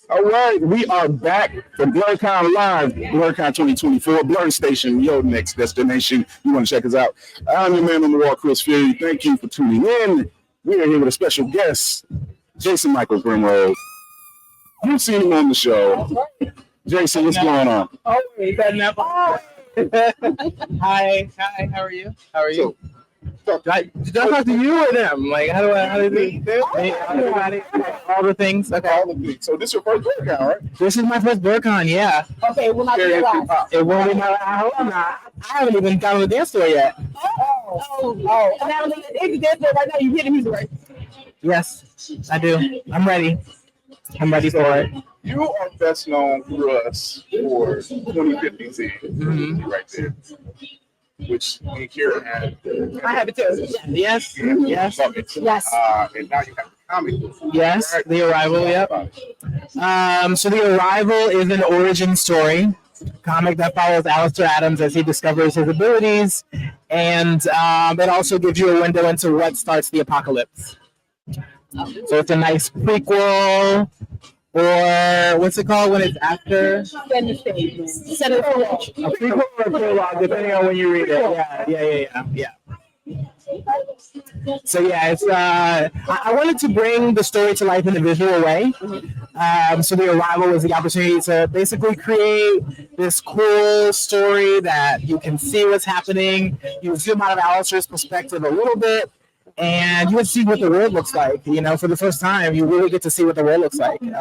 All right, we are back from BlerDCon Live, BlerDCon 2024, Blerd Station, your next destination. You want to check us out. I'm your man on the wall, Chris Fury. Thank you for tuning in. We are here with a special guest, Jason Michael Primrose. You've seen him on the show. Jason, what's going on? Oh, wait, that never. Hi, how are you? Did I talk to you or them? Like, how do everybody? All the things? Okay. All the things. So this is your first BlerDCon, right? This is my first BlerDCon, yeah. Okay, well, not your last. It won't be my last. I hope not. I haven't even gone to the dance floor yet. Oh. Now, if you dance floor right now, you hear the music, right? Yes, I do. I'm ready. I'm ready for it. You are best known through us for 2050 Z, right there. Which we here had. I have it too. Yes. Yes. Yes. And now you have the comic book. Yes, Right. The Arrival, yep. So The Arrival is an origin story comic that follows Alistair Adams as he discovers his abilities, and it also gives you a window into what starts the apocalypse. So it's a nice prequel, or what's it called when it's after? Set the stage. Set the stage. A prequel or a prologue, depending on when you read it. Yeah. So yeah, it's I wanted to bring the story to life in a visual way. So The Arrival was the opportunity to basically create this cool story that you can see what's happening. You zoom out of Alistair's perspective a little bit, and you would see what the world looks like. You know, for the first time, you really get to see what the world looks like in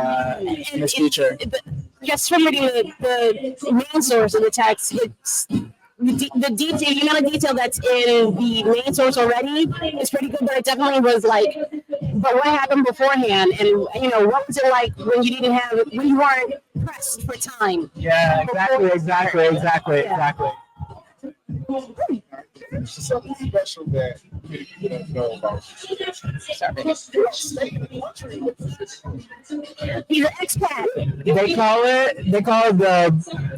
this future. Just from reading the main source of the text, it's the detail, the amount of detail that's in the main source already is pretty good, but it definitely was like, but what happened beforehand, and you know, what was it like when you weren't pressed for time? Yeah, exactly. Something special that many people don't know about. He's an expat. They call it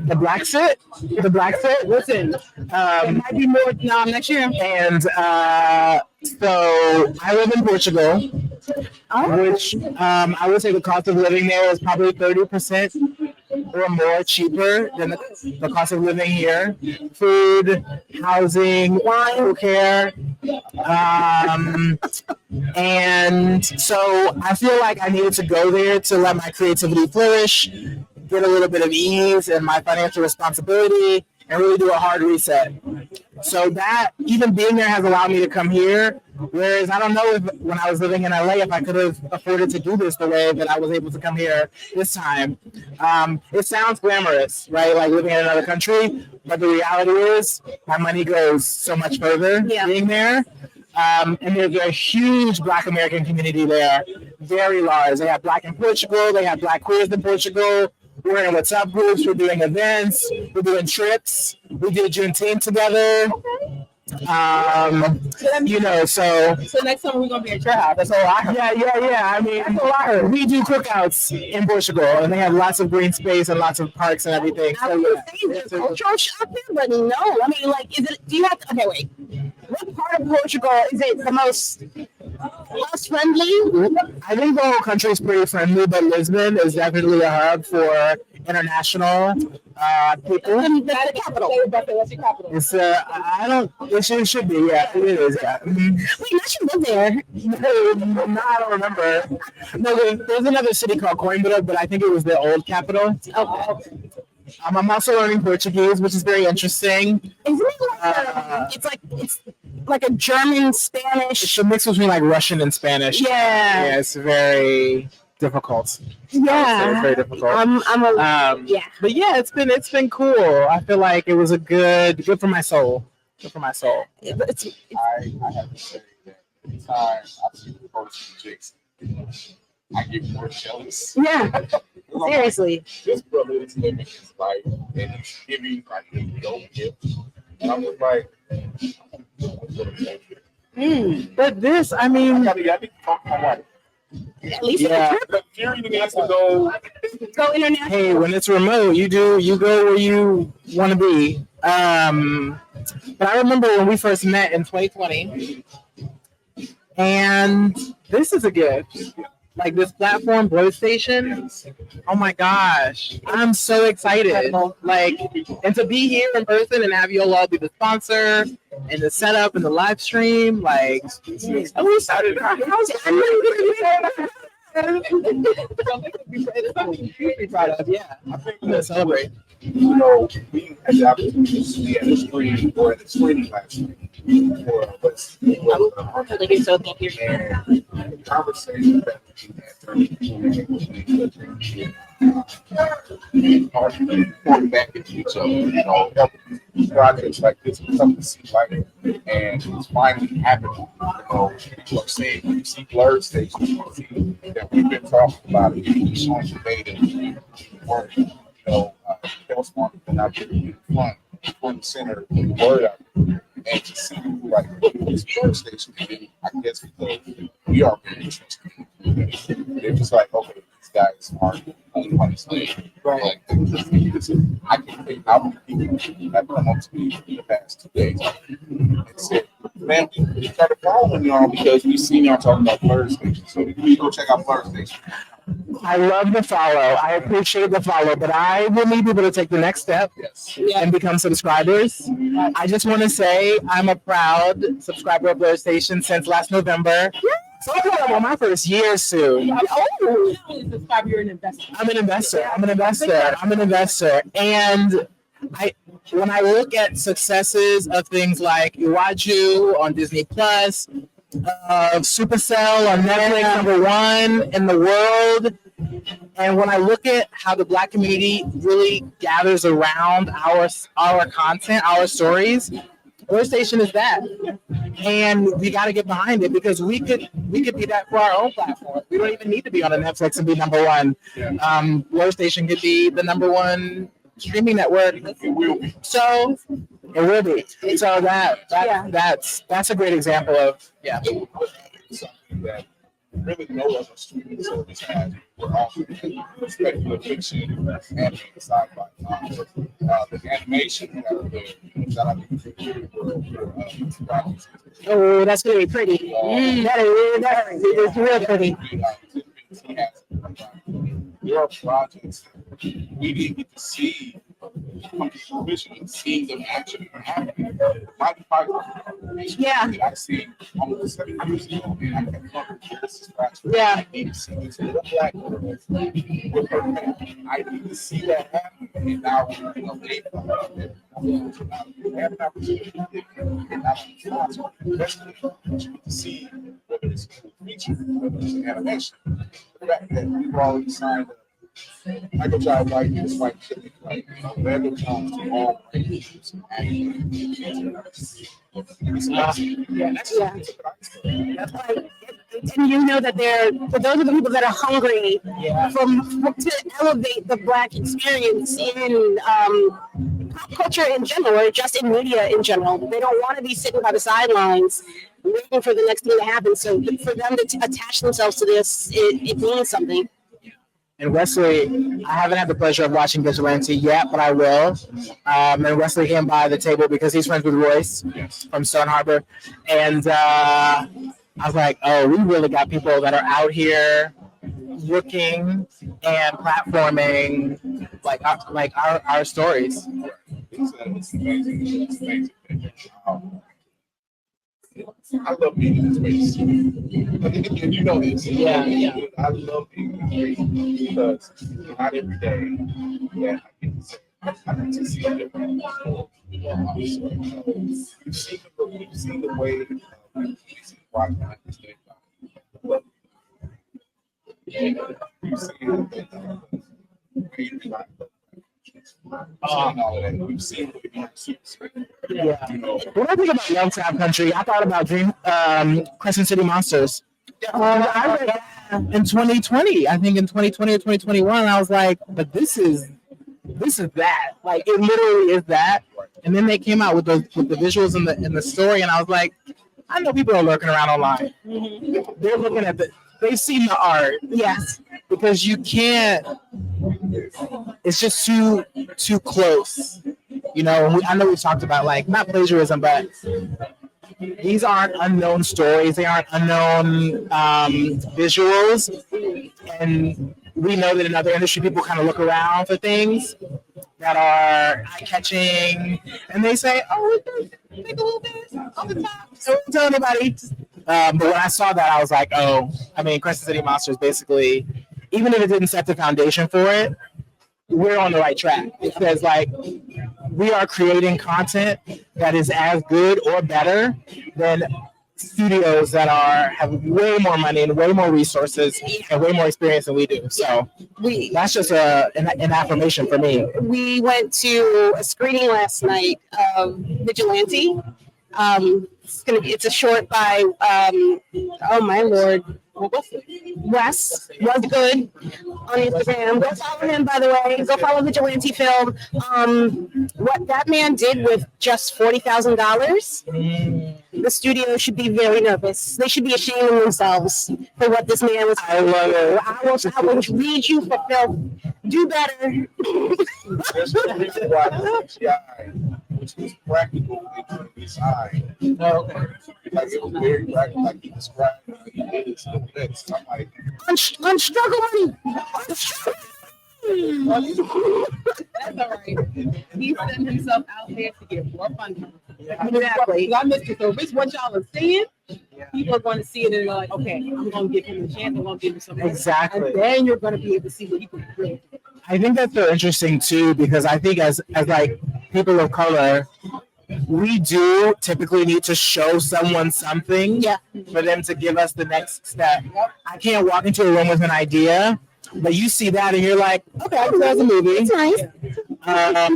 the black sit. The black sit. Listen, It might be more next year. and so I live in Portugal, which I would say the cost of living there is probably 30% or more cheaper than the cost of living here. Food, housing, wine, care. And so I feel like I needed to go there to let my creativity flourish, get a little bit of ease in my financial responsibility, and really do a hard reset. So that, even being there, has allowed me to come here. Whereas I don't know if when I was living in LA, if I could have afforded to do this the way that I was able to come here this time. It sounds glamorous, right? Like living in another country. But the reality is my money goes so much further being there. And there's a huge Black American community there, very large. They have Black in Portugal. They have Black queers in Portugal. We're in WhatsApp groups. We're doing events. We're doing trips. We did Juneteenth together. You know, so next summer we're gonna be at your house. that's all I heard. Yeah. I mean, that's all I heard. We do cookouts in Portugal, and they have lots of green space and lots of parks and everything. I So was gonna say there's cultural shock there, but no. I mean, like, is it? Do you have? Okay, wait. What part of Portugal is it the most friendly? I think the whole country is pretty friendly, but Lisbon is definitely a hub for international people. That's the capital. That's the capital. It's I don't. It should be. Yeah, it is. Yeah. Wait, not you live there. No, I don't remember. No, there's another city called Coimbra, but I think it was the old capital. Okay. I'm also learning Portuguese, which is very interesting. Isn't it like it's like a German Spanish? It's a mix between like Russian and Spanish. Yeah. It's very difficult. Yeah. It's very difficult. Yeah. But yeah, it's been cool. I feel like it was a good for my soul. Good for my soul. I have to say that every time I see the post from Jason, I get more jealous. Yeah. Seriously. This brother is living his life and he's giving like a dope gift. And I'm just like, But this, I mean, I need to talk to my wife. At least Fury needs to go international. hey, when it's remote, you go where you want to be. But I remember when we first met in 2020, and this is a gift. like this platform, BlerDCon. Oh my gosh, I'm so excited! Like, and to be here in person and have you all be the sponsor and the setup and the live stream, like, we started our house. It's something to be proud of. Yeah, I think we're gonna celebrate. You know, we had the opportunity to be at the screen or at the screening last week for what's Thank you, so thank you. and the conversation that we had pouring back into each other, you know, helping projects like this come to see light, and it's finally happening. You know, people are saying, you see BlerDCon, you see that we've been talking about it, we've shown the data, work, you know, health market, and I've been front and center of the word out there. And to see people like this BlerDCon, I guess because we are very interested. They're just like, okay, these guys aren't only on this lane. Right. Like, I can think how many people have come up to me in the past 2 days and said, man, we started following y'all because we seen y'all talking about BlerDCon. So you go check out BlerDCon. I love the follow. I appreciate the follow, but I will need people to take the next step Yes. and become subscribers. I just want to say I'm a proud subscriber of BlerDCon since last November. So I'm on my first year soon. Oh, you're an investor. I'm an investor. And when I look at successes of things like Eyeview on Disney Plus, Supercell on Netflix, #1 in the world. And when I look at how the Black community really gathers around our content, our stories, BlerDCon is that. And we got to get behind it because we could be that for our own platform. We don't even need to be on a Netflix and be #1. BlerDCon could be the #1 streaming network. It will be. So it will be. So that's a great example of Something that really no other streaming service has. We're all speculative fiction and sci-fi. The animation that I think Oh, that's gonna be pretty. That is real pretty. There are projects we didn't get to see come to fruition, seeing them actually happening. Yeah. I see almost 7 years ago, and I kept talking this is Yeah. I need to see this little black girl with her family. I need to see that happen, and now you know they have an opportunity and not sponsor, especially to see whether it's a feature, whether it's an animation. The fact that we've already signed up. Michael Child White is white chicken, like Lando Jones, all white issues, and That's like, and you know that for those of the people that are hungry to elevate the Black experience in pop culture in general, or just in media in general. They don't want to be sitting by the sidelines waiting for the next thing to happen. So for them to attach themselves to this, it means something. And Wesley, I haven't had the pleasure of watching Vigilante yet, but I will. And Wesley came by the table because he's friends with Royce from Stone Harbor. And I was like, oh, we really got people that are out here looking and platforming like our stories. It's amazing. I love being in this space. And you know this. I love being in this space because not every day that I get to see a different story. You've seen the way we've seen why I understand. You've seen we've seen what When I think about Lovecraft Country, I thought about Crescent City Monsters. I read that in 2020. I think in 2020 or 2021, I was like, but this is that. Like, it literally is that. And then they came out with the visuals and the story, and I was like, I know people are lurking around online. Mm-hmm. They're looking at they've seen the art. Yes. Because you can't. It's just too close. You know, I know we've talked about like not plagiarism, but these aren't unknown stories. They aren't unknown visuals. And we know that in other industry, people kind of look around for things that are eye-catching, and they say, "Oh, take a little bit on the top." So don't tell anybody. But when I saw that, I was like, "Oh, I mean, Crescent City Monsters basically, even if it didn't set the foundation for it, we're on the right track." Because like we are creating content that is as good or better than studios that have way more money and way more resources and way more experience than we do. So that's just an affirmation for me. We went to a screening last night of Vigilante. It's a short by oh my lord, Wes was good on Instagram. Go follow him, by the way. Go follow Vigilante Film. What that man did with just $40,000, the studio should be very nervous. They should be ashamed of themselves for what this man was. I love it. I will read you for film. Do better. There's a reason why CGI, which was practical in design. Like it was very practical, like he described he did it to the flex. I'm like, On struggle money. That's all right. He's setting himself out there to get more funding. Exactly. I missed it. So if it's what y'all are seeing, people are going to see it and they're like, okay, I'm going to give him a chance. I'm going to give him something. Exactly. And then you're going to be able to see what he can really do. I think that's so interesting too, because I think as like people of color, we do typically need to show someone something for them to give us the next step. I can't walk into a room with an idea, but you see that and you're like, okay, that's a movie. It's nice.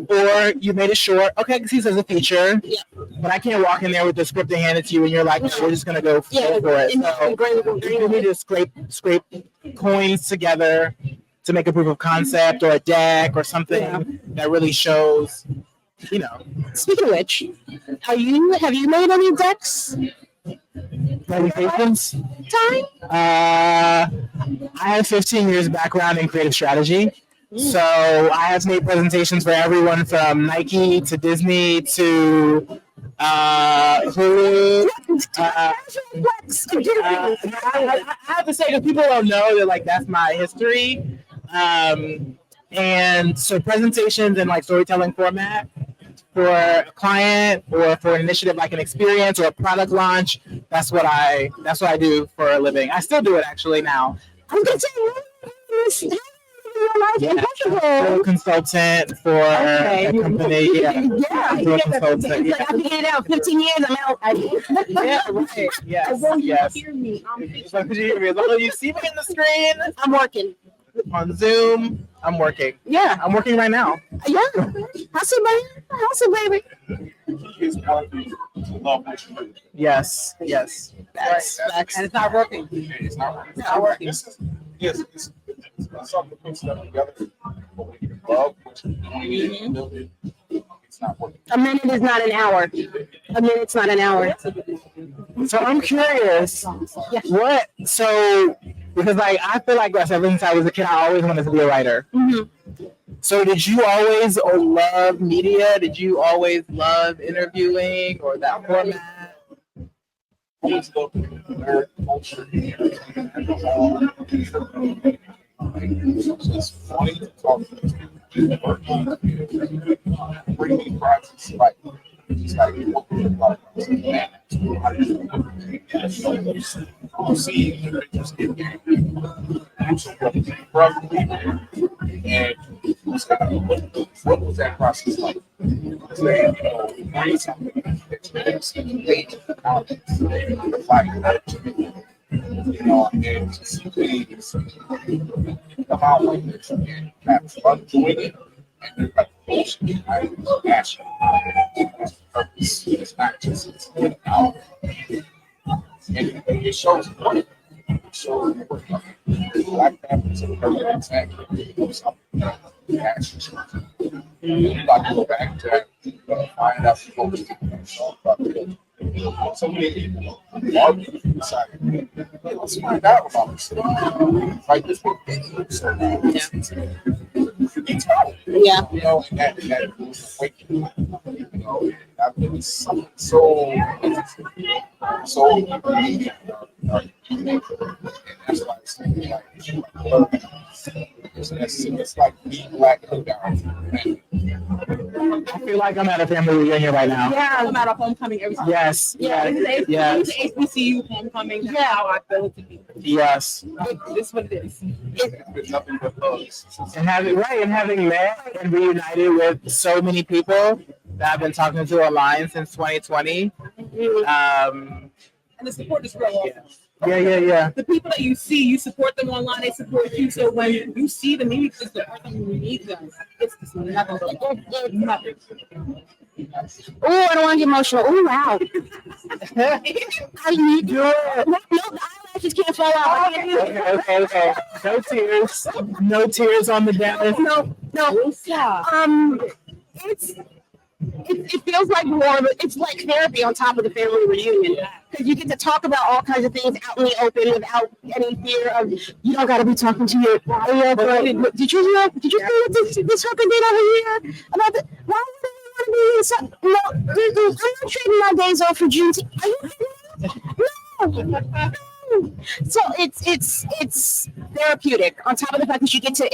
Or you made a short, okay, I can see this as a feature. Yeah. But I can't walk in there with the script and hand it to you and you're like, no, we're just gonna go for it. So you need to scrape coins together to make a proof of concept or a deck or something that really shows, you know. Speaking of which, have you made any decks? Presentations? Time? I have 15 years background in creative strategy. So I have made presentations for everyone from Nike to Disney to Hulu. I have to say, because people don't know that like that's my history. And so presentations in like storytelling format for a client or for an initiative like an experience or a product launch, that's what I do for a living. I still do it actually now. I'm gonna say consultant for a company. I figured it out. 15 years, I'm out. Yes. Hear me. As long as you hear me, as long as you see me in the screen, I'm working. on Zoom, I'm working. Yeah. I'm working right now. Yeah. Hustle, baby. it's one thing to love what you do. Yes. Facts. And it's not working. It's not working. It's not working. It's something to put stuff together. But when you love what you're doing and build it, it's not working. A minute is not an hour. A minute's not an hour. So I'm curious, because like I feel like ever since I was a kid, I always wanted to be a writer. Mm-hmm. So did you always love media? Did you always love interviewing or that format? Always love nerd culture and the whole. It's funny to talk to bring me process like it's like see individuals get there. And what was that process like? Say, bring something that you late and to see things come out like this and have fun doing it. And there's like bullshit behind it, passion, purpose. It's not just it's getting out. And it shows work. It shows work. Black Panthers are perfect example of something passion. You got to go back to that, find out the focus about it. So many people are deciding, let's find out about this. Like this book, so it's hard. Yeah. You know, and that awakening, you know, I've been so unique, and that's why it's it's like being black and down. I feel like I'm at a family reunion right now. Yeah, I'm at a homecoming every time. Yes. Yeah, Yes. this is HBCU homecoming. That's how I feel it to be. Yes. This is what it is. It's been nothing but hugs. And having met and reunited with so many people that I've been talking to online since 2020. And the support is real. Yeah. Yeah. The people that you see, you support them online, they support you. So when you see them, you need to support them when you need them. It's just nothing but nothing. Oh, I don't want to get emotional. Oh, wow. I need to. No, the eyelashes can't fall out. I can't do it. Okay. No tears on the dance. No. It feels like more of it's like therapy on top of the family reunion because you get to talk about all kinds of things out in the open without any fear of you don't got to be talking to your did you hear what this hooker did over here about the why would they want to be inside? No, I'm not trading my days off for Juneteenth. Are you kidding me? No. So it's therapeutic on top of the fact that you get to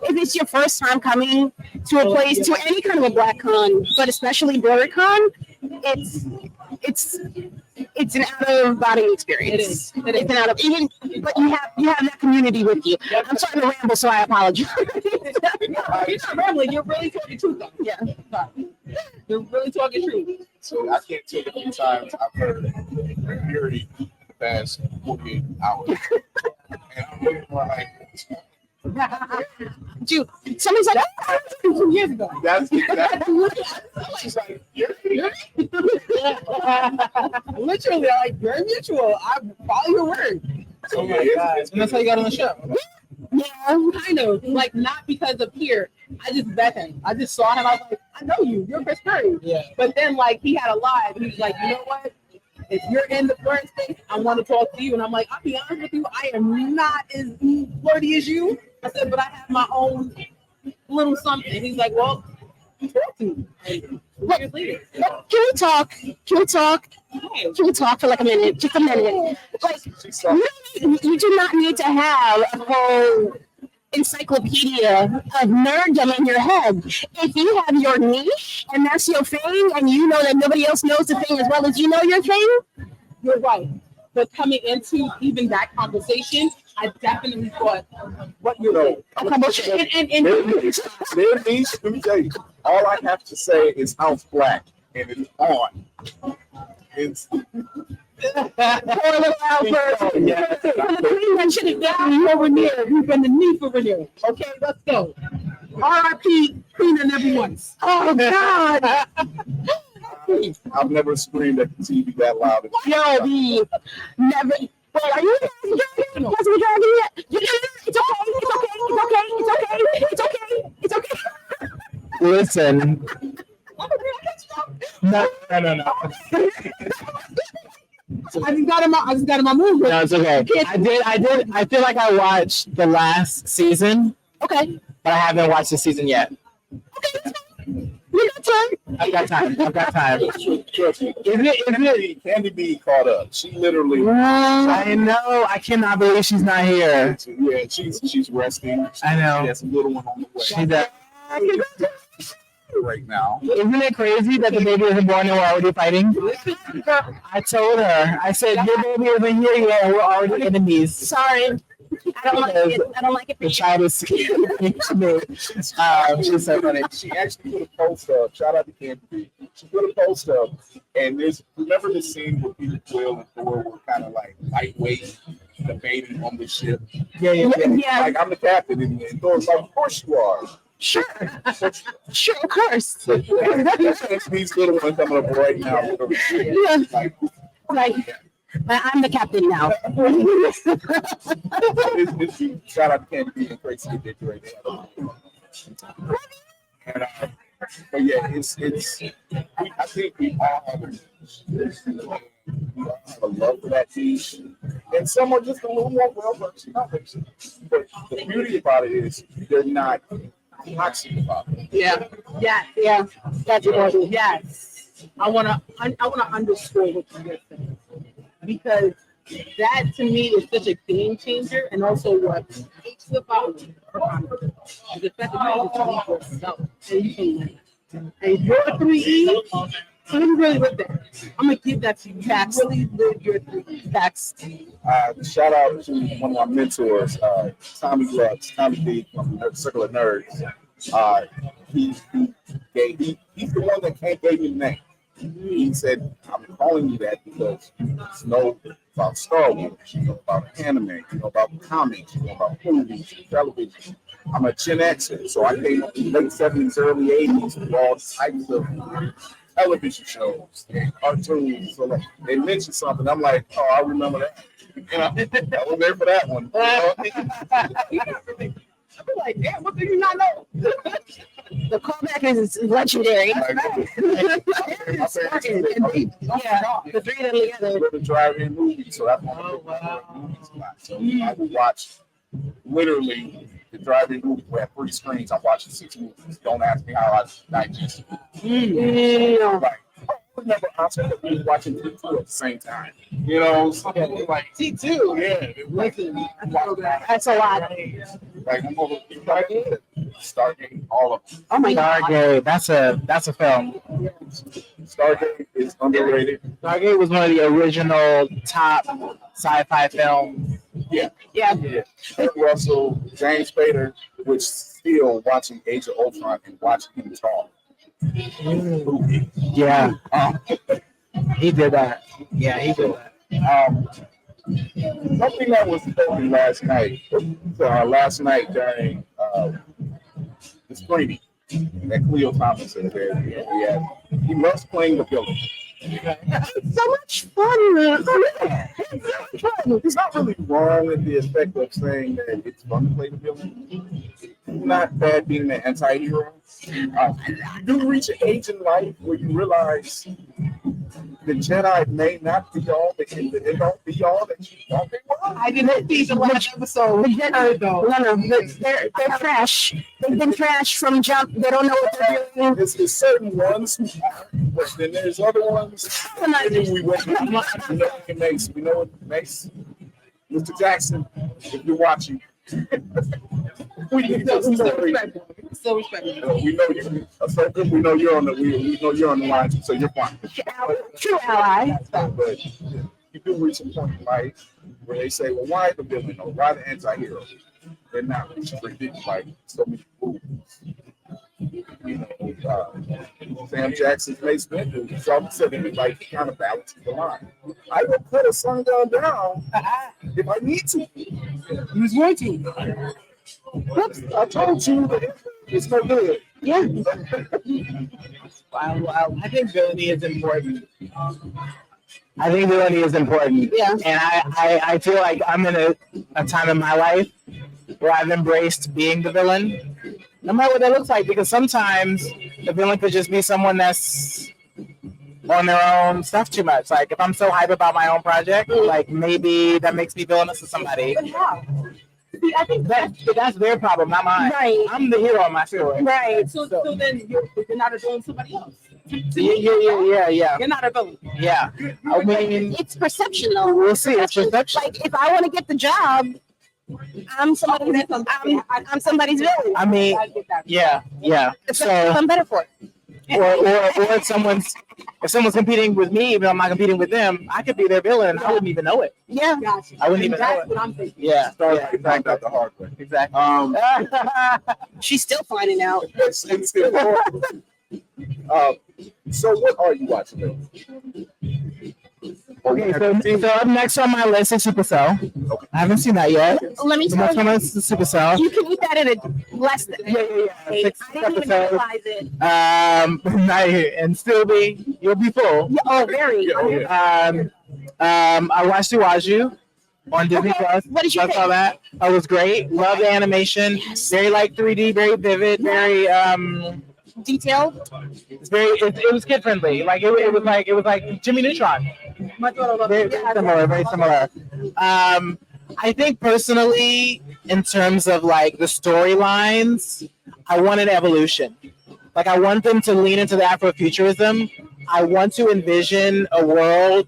if it's your first time coming to a place to any kind of a black con, but especially BlerDCon, it's an out of body experience. It's an out of even, but you have that community with you. I'm starting to ramble, so I apologize. You're not rambling. You're really talking truth, though. Yeah, you're really talking truth. So I can't tell you how many times I've heard Fury the past 48 hours. And I'm looking for like, dude, somebody's like, oh, 2 years ago. that's she's like, you're Literally, like, very mutual. I follow your word. so yeah, And that's how you got on the show. Yeah, Kind of. Like, not because of here. I just met him. I just saw him. I was like, I know you. You're Chris Perry. Yeah. But then, like, he had a live. He was like, you know what? If you're in the Blerd space, I want to talk to you. And I'm like, I'll be honest with you, I am not as flirty as you. I said, but I have my own little something. He's like, well, talk to me. And 2 years later. Can we talk? Can we talk for like a minute? Just a minute. Like, you do not need to have a whole encyclopedia of nerddom in your head. If you have your niche and that's your thing, and you know that nobody else knows the thing as well as you know your thing, You're right. But coming into even that conversation, I definitely thought what you're doing. And Let me tell you, all I have to say is House Black, and it's on. It's poor little Albert. For the queen that should have gotten you over there. You've been the knee for renewal. Okay, let's go. R.I.P. Queen and everyone's. Oh God. I've never screamed at the TV that loud. Yo, the never. Wait, are you in the dragon yet? It's okay. Listen. No. I just got in my mood. No, it's okay. I feel like I watched the last season, Okay. but I haven't watched the season yet. You got time. I've got time. Trust me. Candy B caught up. She literally. I know. I cannot believe she's not here. Yeah, she's resting. I know. She has a little one on the way. She's a, right now. Isn't it crazy that the baby isn't born and we're already fighting? I told her. I said, your baby isn't here yet and we're already enemies. Sorry. I don't like it. I don't like it. The child is scared to me. She's so funny. She actually put a post up. Shout out to Candy B. She put a post up, and remember the scene where Peter Quill and Thor were kind of like lightweight debating on the ship. Yeah. Like I'm the captain, and Thor's like, of course you are. Sure, of course. These little ones coming up right now. Yeah. Like, I'm the captain now. Shout out to Candy B and Tracy did great. And, but yeah, it's. I think we all have a love for that niche, and some are just a little more well versed. But the beauty about it is they're not Hot superpower. Yeah. Yes. Yeah, that's important. Yes. I wanna underscore what you just said. Because that to me is such a game changer, and also what makes the power is the fact that you can just leave yourself and you can live. And your 3E, so you really live that. I'm gonna give that to you. Facts. Really live your 3E. Facts. Shout out to one of my mentors, Tommy Lux, Tommy D from the Circle of Nerds. He's the one that gave me the name. He said, I'm calling you that because you know about Star Wars, you know about anime, you know about comics, you know about movies, television. I'm a Gen Xer, so I came up in the late 70s, early 80s with all types of television shows and cartoons. So like, they mentioned something, I'm like, oh, I remember that. You know, I was there for that one. I'd be like, damn, what do you not know? The callback is legendary. Yeah, the three of them together. The drive-in movie, so that's one of the movies a lot. So I would watch literally the drive-in movie. We have 3 screens. I'm watching 6 movies. Don't ask me how I digest it. Like, I remember I was watching T2 at the same time. You know, something like T2. yeah. Listen, That's a lot. Like I'm over Stargate, all of them. Oh my god. Stargate, that's a film. Stargate is underrated. Stargate was one of the original top sci-fi films. Yeah. Yeah. Kurt Russell, James Spader, which still watching Age of Ultron and watching him talk. Yeah, he did that. Yeah, he did that. Something that was filmed last night during the screening that Cleo Thomas is there. He loves playing the villain. So much fun. It's not really wrong in the aspect of saying that it's fun to play the villain. It's not bad being the anti-hero. You do reach an age in life where you realize the Jedi may not be all that they don't be all that you thought they were. I didn't see the last episode. They're trash. They've been trash from jump. They don't know what they're doing. There's certain ones who are, but then there's other ones. We know what makes Mr. Jackson, if you're watching. We need your story. So respectful. We know you. Ahsoka, we know you're on the line, so you're fine. True ally. But you do reach a point in life where they say, "Well, why the villain or why the anti-hero?" They're not restricted like so many movies. You know, Sam Jackson's Mace Windu, he's always said it like kind of balances the line. I will put a sun gun down if I need to. He's going to. Whoops, I told you that it's no good. Yeah. Wow. I think villainy is important. Yeah. And I feel like I'm in a time in my life where I've embraced being the villain, no matter what that looks like, because sometimes the villain could just be someone that's on their own stuff too much. Like if I'm so hype about my own project, like maybe that makes me villainous to somebody. See, I think that's their problem, not mine. Right. I'm the hero of my story. Right. so then you're not a villain, somebody else. Yeah. You're not a villain. Yeah. I mean, It's perception, though. we'll see. It's perception. Like if I want to get the job, I'm somebody's villain. I mean, I get that. yeah. So, I'm better for it. or if someone's competing with me, even though I'm not competing with them, I could be their villain and I wouldn't even know it. Yeah. Gotcha. I wouldn't even know That's it. what I'm thinking. Yeah. I found out the hard way. Exactly. She's still finding out. It's important. So what are you watching? Okay, so up next on my list is Supercell. Okay. I haven't seen that yet. Let me The tell next one you, is Supercell. you can eat that in a less than. Yeah. I 6 didn't even episodes. realize it. And still you'll be full. Yeah, oh, very. I watched Eyeview on Disney Okay, Plus. what did you I saw think? that. It was great. Love the animation. Yes. Very like 3D, very vivid, very Detailed. it's very it was kid friendly. Like it was like Jimmy Neutron. My daughter loves Very, it. very similar. I think personally, in terms of like the storylines, I want an evolution. Like I want them to lean into the Afrofuturism. I want to envision a world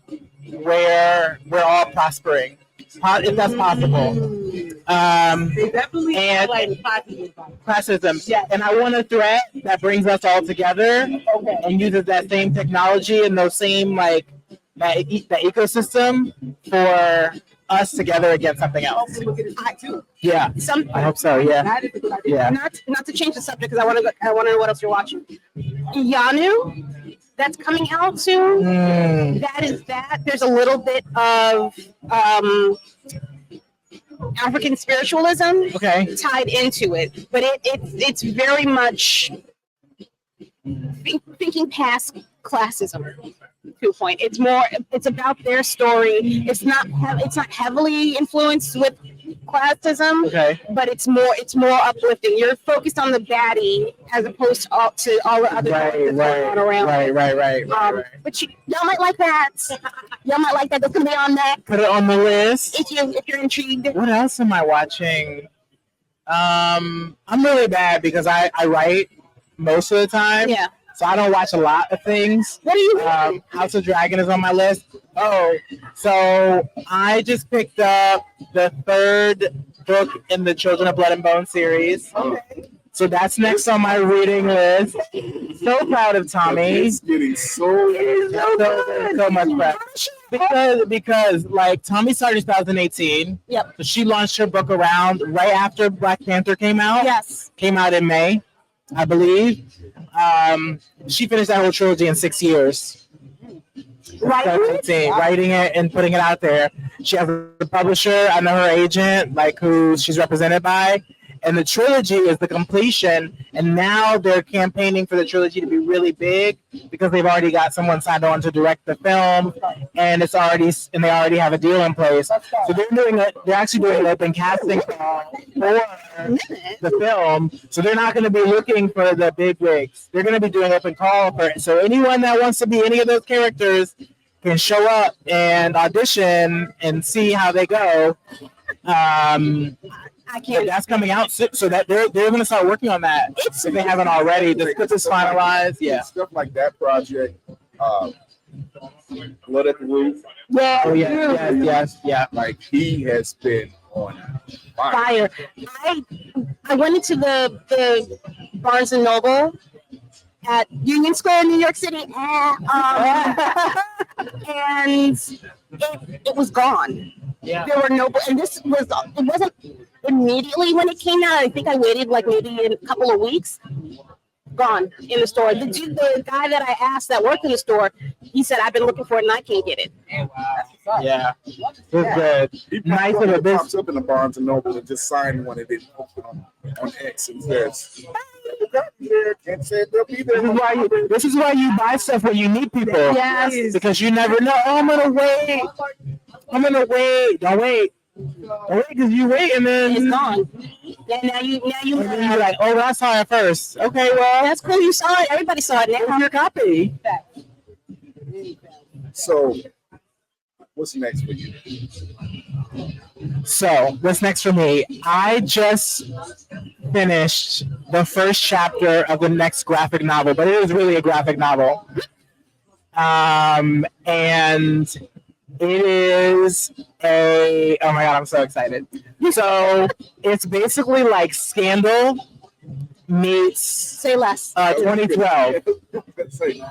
where we're all prospering, if that's possible. They definitely And- highlighted Classism. Yes. And I want a threat that brings us all together Okay. and uses that same technology and those same like that ecosystem for us together against something else. Also look at it too. Yeah, Some I hope so. Yeah, That is a good idea. yeah. not to change the subject because I want to know what else you're watching. Yanu, that's coming out soon. Mm, That is that. There's a little bit of African spiritualism okay. tied into it, but it's very much thinking past classism to a point. It's about their story. It's not heavily influenced with classism, Okay. but it's more uplifting. You're focused on the baddie as opposed to all the other Right, things that's going on around. right. But y'all might like that. Y'all might like that. That's gonna be on that Put it on the list. if you're intrigued. What else am I watching? I'm really bad because I write most of the time. Yeah. So I don't watch a lot of things. What are you reading? House of Dragon is on my list. Oh, so I just picked up the third book in the Children of Blood and Bone series. Okay. So that's next on my reading list. So proud of Tommy. It's getting so. So much prep. Because like Tommy started in 2018. Yep. So she launched her book around right after Black Panther came out. Yes. Came out in May, I believe. She finished that whole trilogy in 6 years. Writing it and putting it out there. She has a publisher. I know her agent, like who she's represented by. And the trilogy is the completion. And now they're campaigning for the trilogy to be really big because they've already got someone signed on to direct the film, and they already have a deal in place. So they're actually doing an open casting call for the film. So they're not going to be looking for the big wigs. They're going to be doing open call for it. So anyone that wants to be any of those characters can show up and audition and see how they go. I can't. That's coming out soon, so that they're going to start working on that if they haven't already. The script is finalized. Yeah. Stuff like that project. Blood at the Roof. Yeah. Oh yeah. Like he has been on Fire. I went into the Barnes and Noble at Union Square, New York City, and it was gone. Yeah. There were no, and it wasn't immediately when it came out. I think I waited like maybe a couple of weeks. Gone in the store. The guy that I asked that worked in the store, he said, I've been looking for it and I can't get it. Yeah. It's good. He Nice of a pops business. up in the Barnes and Noble and just signed one and then post it on X and says, can't say they'll be there. This is why you buy stuff when you need people. Yes. Because you never know. Oh, I'm gonna wait. Don't wait. Don't wait because you wait and then It's gone. Yeah, now you and then you're like, oh, well, I saw it first. Okay, well, that's cool. You saw it. Everybody saw it here's now. your copy. So, what's next for you? So, what's next for me? I just finished the first chapter of the next graphic novel, but it is really a graphic novel. And it is oh my God, I'm so excited. So, it's basically like Scandal meets Say less. 2012.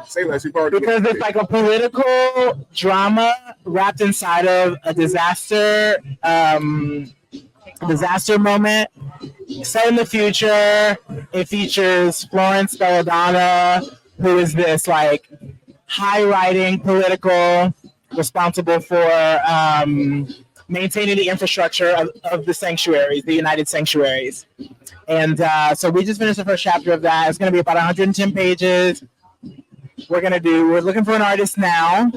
Say less. You've already Because it's like a political drama wrapped inside of a disaster moment set in the future. It features Florence Belladonna, who is this like high-riding political responsible for maintaining the infrastructure of the sanctuaries, the United Sanctuaries. And so we just finished the first chapter of that. It's going to be about 110 pages. We're looking for an artist now.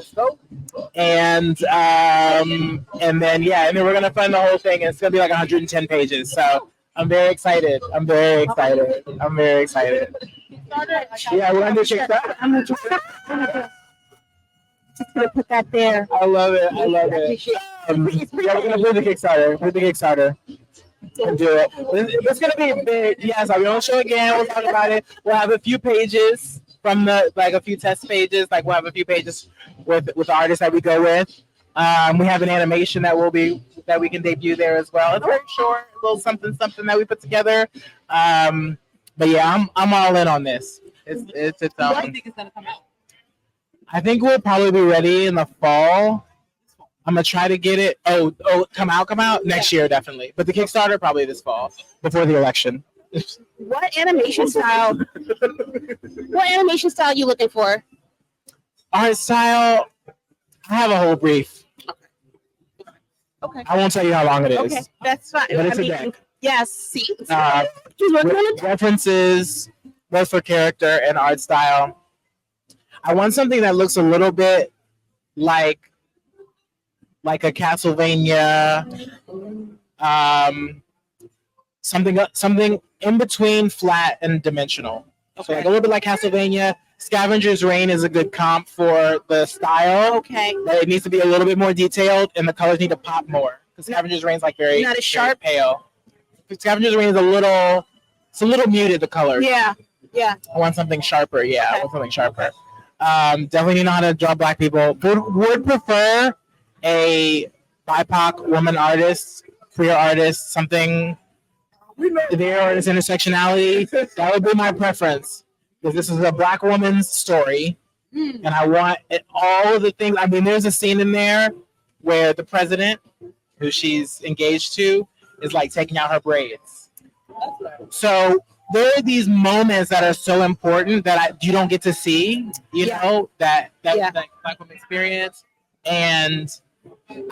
And then we're going to fund the whole thing. And it's going to be like 110 pages. So I'm very excited. Yeah, we're under Kickstarter. Just gonna put that there. I love it. I appreciate it. Yeah, we're going to do the Kickstarter. and do it. It's going to be big. Yes, I'll be on the show again. We'll talk about it. We'll have a few pages from a few test pages. Like we'll have a few pages with the artists that we go with. We have an animation that we can debut there as well. It's very short, a little something that we put together. But yeah, I'm all in on this. It's When do you think it's gonna come out? I think we'll probably be ready in the fall. I'm gonna try to get it. Come out next year definitely. But the Kickstarter probably this fall before the election. What animation style? What animation style are you looking for? Art style. I have a whole brief. Okay. I won't tell you how long it is. Okay, that's fine. But it's a deck. Yes. See. With references, both for character and art style. I want something that looks a little bit like a Castlevania, something in between flat and dimensional. So like a little bit like Castlevania. Scavenger's Reign is a good comp for the style. Okay. But it needs to be a little bit more detailed, and the colors need to pop more. Because Scavenger's Reign is like very not as sharp, very pale. Scavenger's Reign is a little muted. The colors. Yeah. I want something sharper. Yeah, okay. I want something sharper. Definitely know how to draw black people. Would prefer a BIPOC woman artist, queer artist, something there, artist intersectionality. That would be my preference. Because this is a black woman's story, and I want all of the things. I mean, there's a scene in there where the president, who she's engaged to, is like taking out her braids. So there are these moments that are so important that you don't get to see, you know, that black woman experience. And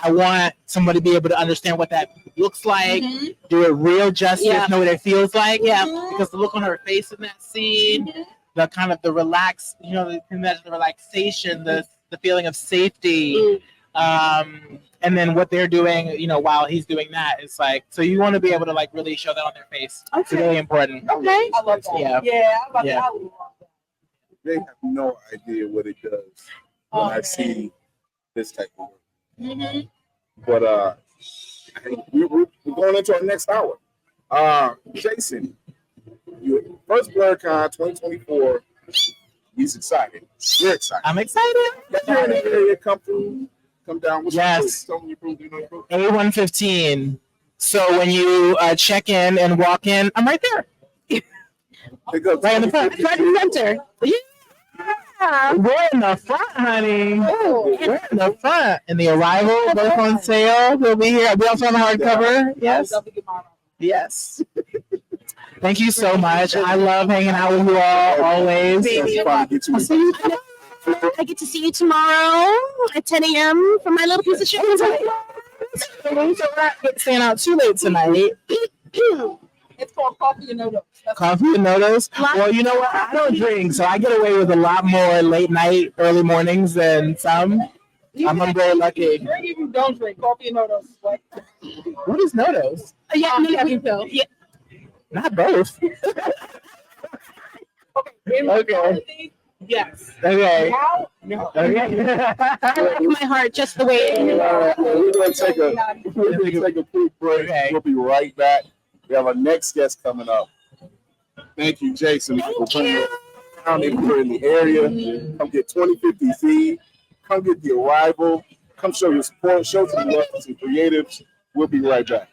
I want somebody to be able to understand what that looks like, do it real justice, know what it feels like. Yeah. Because the look on her face in that scene, the kind of the relaxed, you know, you can imagine the relaxation, the feeling of safety. And then what they're doing, you know, while he's doing that, it's like, so you want to be able to like really show that on their face. Okay. It's really important. Okay. I love that. Yeah. I love that. They have no idea what it does when I see this type of work. But we're going into our next hour. Jason, your first BlerDCon 2024. He's excited. You're excited. I'm excited. You're in the area. Come down. What's yes. Your proof? A115. So when you check in and walk in, I'm right there. Right in the front. Right in the center. Yeah. We're in the front, honey. We're in the front. And the arrival, both on sale. We'll be here. We also on the hardcover. Yes. Yes. Thank you so much. I love hanging out with you all always. I get to see you tomorrow at 10 a.m. for my little piece of shit. So we're not staying out too late tonight. It's called Coffee and Notos. Coffee and Notos? Well, you know what? I don't drink, so I get away with a lot more late night, early mornings than some. I'm very lucky. Drink if you don't drink. Coffee and Notos. What is Notos? Yeah. Not both. Okay. Yes. Okay. Now, no. Okay. I like my heart just the way it is. We're going to take a quick break. Okay. We'll be right back. We have our next guest coming up. Thank you, Jason. Thank you. If you're in the area, come get 2050Z. Come get the arrival. Come show your support. Show some love to some creatives. We'll be right back.